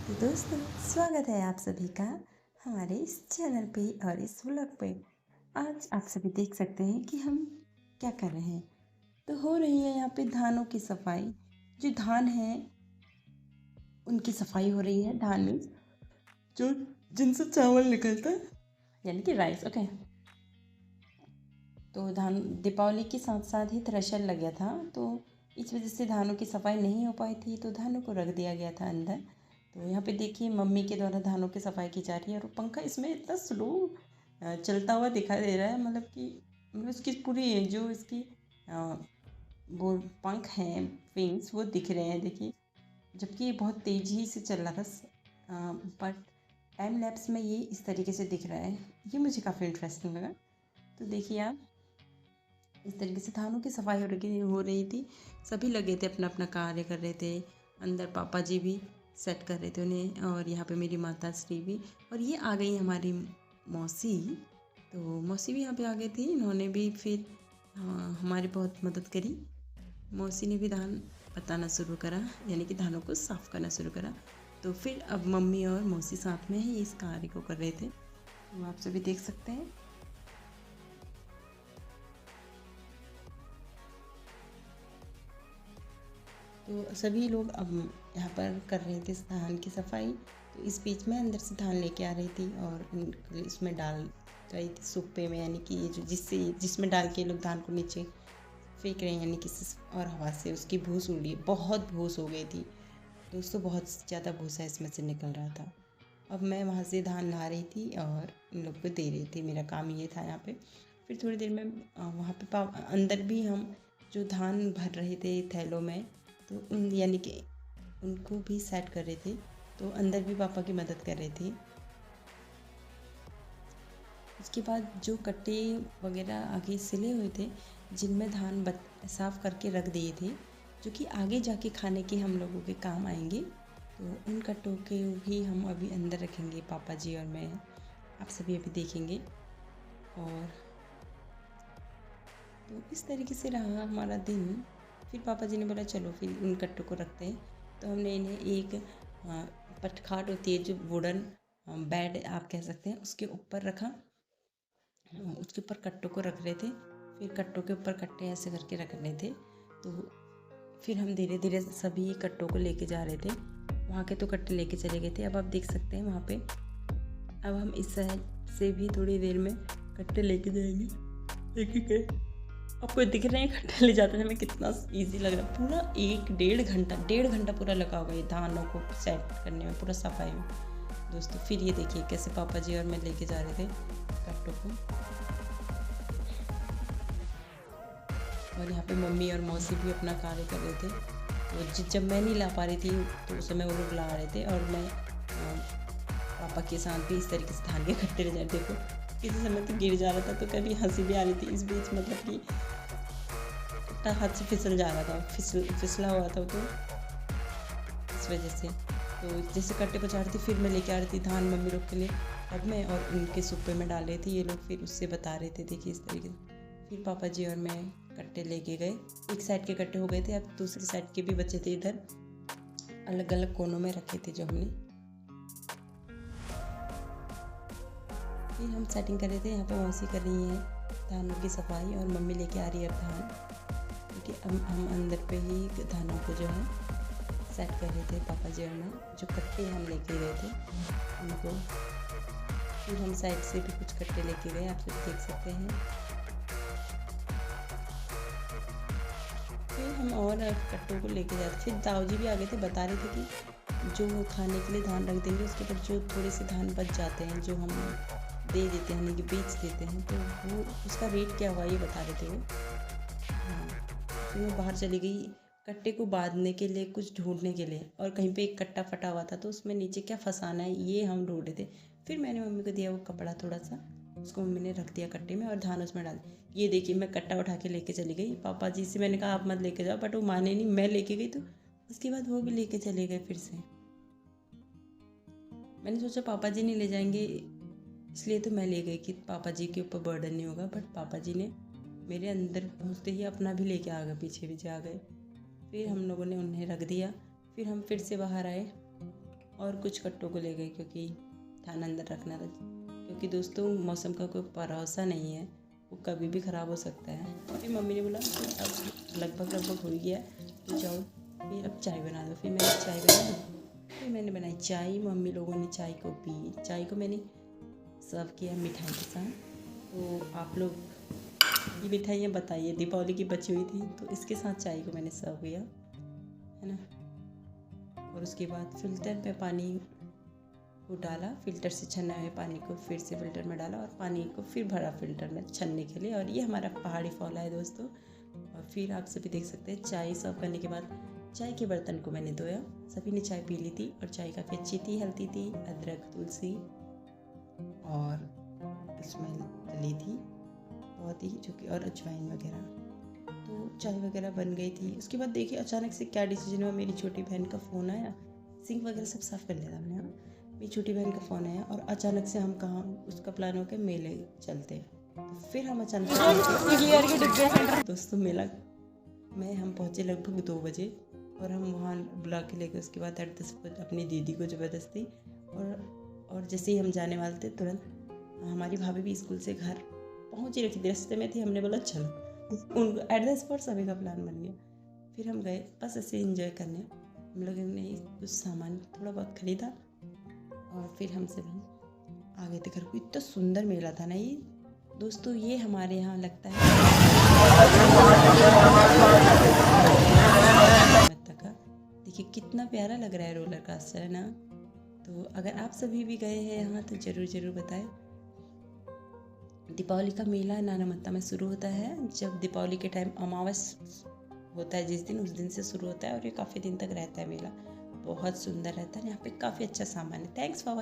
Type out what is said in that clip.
तो दोस्तों, स्वागत है आप सभी का हमारे इस चैनल पे और इस व्लॉग पे। आज आप सभी देख सकते हैं कि हम क्या कर रहे हैं। तो हो रही है यहाँ पे धानों की सफाई। जो धान है उनकी सफाई हो रही है। धान मीन्स जो जिनसे चावल निकलता है, यानी कि राइस। ओके। तो धान दीपावली के साथ साथ ही थ्रेशर लग गया था, तो इस वजह से धानों की सफाई नहीं हो पाई थी, तो धानों को रख दिया गया था अंदर। तो यहाँ पे देखिए मम्मी के द्वारा धानों की सफाई की जा रही है और पंखा इसमें इतना स्लो चलता हुआ दिखाई दे रहा है। मतलब उसकी पूरी जो इसकी अ, वो पंख हैं, विंग्स, वो दिख रहे हैं देखिए। जबकि ये बहुत तेज़ी से चल रहा था, बट टाइम लैप्स में ये इस तरीके से दिख रहा है। ये मुझे काफ़ी इंटरेस्टिंग लगा। तो देखिए आप, इस तरीके से धानों की सफाई हो रही थी। सभी लगे थे, अपना अपना कार्य कर रहे थे। अंदर पापा जी भी सेट कर रहे थे उन्हें, और यहाँ पे मेरी माता श्री भी। और ये आ गई हमारी मौसी। तो मौसी भी यहाँ पे आ गई थी। इन्होंने भी फिर हमारी बहुत मदद करी। मौसी ने भी धान बताना शुरू करा, यानी कि धानों को साफ करना शुरू करा। तो फिर अब मम्मी और मौसी साथ में ही इस कार्य को कर रहे थे। तो आप सभी देख सकते हैं। तो सभी लोग अब यहाँ पर कर रहे थे धान की सफाई। तो इस बीच में अंदर से धान लेके आ रही थी और इसमें डाल रही थी सुप्पे में, यानी कि ये जो जिसमें डाल के लोग धान को नीचे फेंक रहे हैं, यानी कि और हवा से उसकी भूस उड़ रही, बहुत भूस हो गई थी दोस्तों, बहुत ज़्यादा भूसा इसमें से निकल रहा था। अब मैं वहाँ से धान ला रही थी और इन लोग को दे रही थी। मेरा काम ये था यहाँ पे। फिर थोड़ी देर में वहाँ पे अंदर भी हम जो धान भर रहे थे थैलों में, तो उन यानी कि उनको भी सेट कर रहे थे। तो अंदर भी पापा की मदद कर रहे थे। उसके बाद जो कट्टे वगैरह आगे सिले हुए थे, जिनमें धान साफ करके रख दिए थे, जो कि आगे जाके खाने के हम लोगों के काम आएंगे। तो उन कट्टों के भी हम अभी अंदर रखेंगे, पापा जी और मैं। आप सभी अभी देखेंगे। और तो इस तरीके से रहा हमारा दिन। फिर पापा जी ने बोला चलो फिर उन कट्टों को रखते हैं। तो हमने इन्हें एक पटखाट होती है, जो वुडन बेड आप कह सकते हैं, उसके ऊपर रखा। उसके ऊपर कट्टों को रख रहे थे। फिर कट्टों के ऊपर कट्टे ऐसे करके रख रहे थे। तो फिर हम धीरे धीरे सभी कट्टों को लेके जा रहे थे। वहाँ के तो कट्टे लेके चले गए थे। अब आप देख सकते हैं वहाँ पे। अब हम इस साइड से भी थोड़ी देर में कट्टे लेके जाएंगे। देखिए आपको दिख रहे हैं कट्टे ले जाते समय कितना इजी लग रहा है। पूरा 1 डेढ़ घंटा पूरा लगा होगा ये धानों को सेट करने में, पूरा सफाई में दोस्तों। फिर ये देखिए कैसे पापा जी और मैं लेके जा रहे थे कट्टों को। और यहाँ पे मम्मी और मौसी भी अपना कार्य कर रहे थे। तो जब मैं नहीं ला पा रही थी तो उस समय वो लोग ला रहे थे, और मैं पापा के साथ भी इस तरीके से धान के कट्टे ले जा रहे। देखो किसी समय तो गिर जा रहा था, तो कभी हंसी भी आ रही थी इस बीच, मतलब कि कट्टा हाथ से फिसल जा रहा था, फिसला हुआ था तो इस वजह से। तो जैसे कट्टे को चाह रही थी, फिर मैं लेके आ रही थी धान मम्मी लोग के लिए टब में, और उनके सुप्पे में डाल रही थी। ये लोग फिर उससे बता रहे थे, देखिए इस तरीके से। फिर पापा जी और मैं कट्टे लेके गए। एक साइड के कट्टे हो गए थे, अब दूसरी साइड के भी बचे थे। इधर अलग अलग कोनों में रखे थे जो हमने। फिर हम सेटिंग कर रहे थे। यहाँ पे मौसी कर रही हैं धानों की सफाई, और मम्मी लेके आ रही है अब धान, क्योंकि हम अंदर पे ही धानों को जो है सेट कर रहे थे, पापा जी और मैं। जो कट्टे हम लेके गए थे उनको, फिर हम साइड से भी कुछ कट्टे लेके गए, आप सब देख सकते हैं। फिर हम और कट्टों को लेके जाते। फिर दाऊ जी भी आ गए थे, बता रहे थे कि जो खाने के लिए धान रख देंगे, उसके बाद जो थोड़े से धान बच जाते हैं, जो हम दे देते हैं, यानी कि बेच देते हैं, तो वो उसका रेट क्या हुआ ये बता रहे थे वो। हाँ। फिर मैं बाहर चली गई कट्टे को बांधने के लिए, कुछ ढूंढने के लिए, और कहीं पे एक कट्टा फटा हुआ था, तो उसमें नीचे क्या फंसाना है ये हम ढूंढ रहे थे। फिर मैंने मम्मी को दिया वो कपड़ा थोड़ा सा, उसको मम्मी ने रख दिया कट्टे में, और धान उसमें डाल। ये देखिए मैं कट्टा उठा के लेके चली गई। पापा जी से मैंने कहा आप मत लेके जाओ, बट वो माने नहीं। मैं लेके गई, तो उसके बाद वो भी लेके चले गए फिर से। मैंने सोचा पापा जी नहीं ले जाएंगे, इसलिए तो मैं ले गई कि पापा जी के ऊपर बर्डन नहीं होगा। बट पापा जी ने मेरे अंदर पहुँचते ही अपना भी लेके आ गए, पीछे पीछे आ गए। फिर हम लोगों ने उन्हें रख दिया। फिर हम फिर से बाहर आए, और कुछ कट्टों को ले गए क्योंकि थाना अंदर रखना था, क्योंकि दोस्तों मौसम का कोई भरोसा नहीं है, वो कभी भी ख़राब हो सकता है। फिर मम्मी ने बोला कि अब लगभग हो ही गया तो जाओ फिर अब चाय बना दो। फिर मैंने चाय बना दी, फिर मैंने बनाई चाय, मम्मी लोगों ने चाय को पी। चाय को मैंने सर्व किया मिठाई के साथ। तो आप लोग ये मिठाइयाँ बताइए, दीपावली की बची हुई थी तो इसके साथ चाय को मैंने सर्व किया, है ना। और उसके बाद फ़िल्टर पे पानी को डाला, फ़िल्टर से छन्ना हुए पानी को फिर से फ़िल्टर में डाला और पानी को फिर भरा फ़िल्टर में छन्ने के लिए। और ये हमारा पहाड़ी फॉल है दोस्तों। और फिर आप सभी देख सकते हैं चाय सर्व करने के बाद चाय के बर्तन को मैंने धोया। सभी ने चाय पी ली थी और चाय काफ़ी अच्छी थी, हेल्दी थी, अदरक, तुलसी और स्मेल चली थी बहुत ही, जो कि और अजवाइन वगैरह। तो चाय वगैरह बन गई थी। उसके बाद देखिए अचानक से क्या डिसीजन हुआ, मेरी छोटी बहन का फ़ोन आया। सिंक वगैरह सब साफ़ कर लिया था मैंने। मेरी छोटी बहन का फ़ोन आया और अचानक से हम कहाँ, उसका प्लान हो के मेले चलते। तो फिर हम अचानक से दोस्तों मेला में हम पहुँचे लगभग 2 बजे और हम वहाँ बुला के लेके उसके बाद 8-10 बजे अपनी दीदी को ज़बरदस्ती। और जैसे ही हम जाने वाले थे तुरंत हमारी भाभी भी स्कूल से घर पहुँच ही रखी थी, रास्ते में थी। हमने बोला चलो, उनको एट द स्पॉट सभी का प्लान बन गया। फिर हम गए बस ऐसे इंजॉय करने। हम लोगों ने कुछ सामान थोड़ा बहुत खरीदा और फिर हम सभी आ गए थे घर को। इतना सुंदर मेला था ना ये दोस्तों। ये हमारे यहाँ लगता है का। देखिए कितना प्यारा लग रहा है रोलर कोस्टर, है ना। तो अगर आप सभी भी गए हैं यहाँ तो ज़रूर बताएं। दीपावली का मेला नानामत्ता में शुरू होता है जब दीपावली के टाइम अमावस होता है, जिस दिन उस दिन से शुरू होता है और ये काफ़ी दिन तक रहता है मेला। बहुत सुंदर रहता है, यहाँ पे काफ़ी अच्छा सामान है। Thanks for